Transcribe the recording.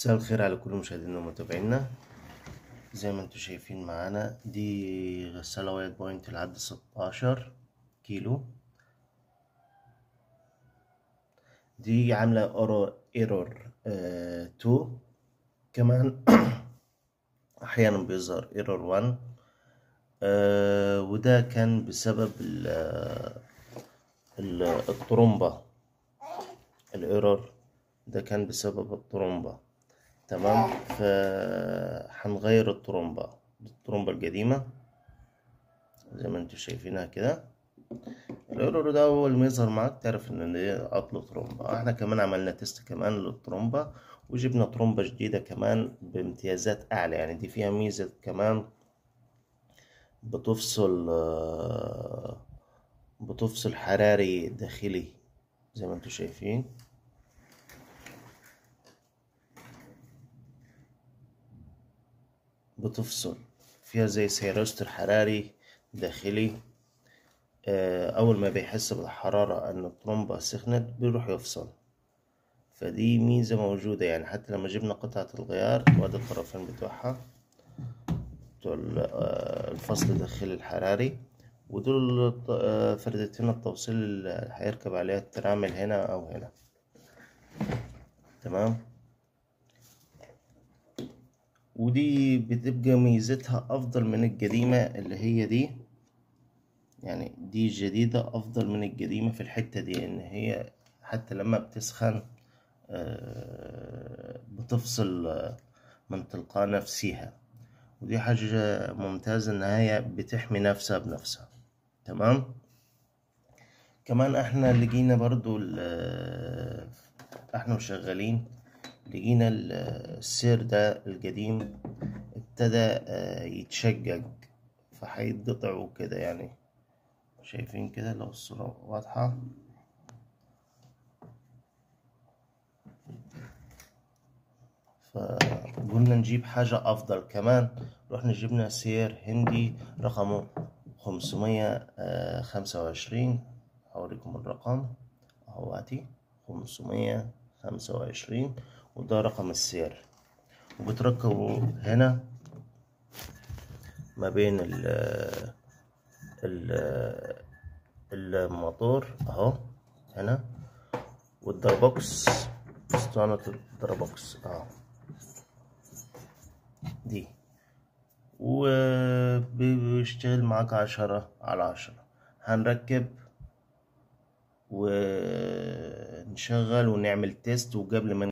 مساء الخير على كل مشاهدينا ومتابعينا. زي ما انتم شايفين معانا دي غسالة وايت بوينت لحد 16 كيلو. دي عاملة ايرور 2 كمان. احيانا بيظهر ايرور 1. وده كان بسبب الطرمبة. الايرور ده كان بسبب الطرمبة. تمام، فهنغير الطرمبة القديمة زي ما انتوا شايفينها كده. الايرور ده اول ما يظهر معاك تعرف ان دي عطل طرمبة. احنا كمان عملنا تيست كمان للطرمبة وجبنا طرمبة جديدة كمان بامتيازات اعلى، يعني دي فيها ميزة كمان بتفصل حراري داخلي زي ما انتوا شايفين. بتفصل فيها زي سيروستر حراري داخلي. اول ما بيحس بالحرارة ان الطرمبة سخنت بيروح يفصل. فدي ميزة موجودة، يعني حتى لما جبنا قطعة الغيار وادي الطرفين بتوعها بتوع الفصل الداخلي الحراري، ودول فردتين التوصيل اللي هيركب عليها الترامل هنا او هنا. تمام، ودي بتبقى ميزتها افضل من القديمة اللي هي دي. يعني دي جديدة افضل من القديمة في الحتة دي، ان هي حتى لما بتسخن بتفصل من تلقاء نفسها، ودي حاجة ممتازة ان هي بتحمي نفسها بنفسها. تمام، كمان احنا لقينا برضو احنا وشغالين لقينا السير ده القديم ابتدى يتشقق، فهيتقطع وكده. يعني شايفين كده لو الصورة واضحة. فقلنا نجيب حاجة أفضل كمان. رحنا جبنا سير هندي رقمه 525. هوريكم الرقم اهواتي 525، وده رقم السير. وبتركبوا هنا ما بين الموتور اهو هنا، والدربوكس اسطوانة الدربوكس اهو دي، وبيشتغل معاك 10/10. هنركب ونشغل ونعمل تيست، وقبل ما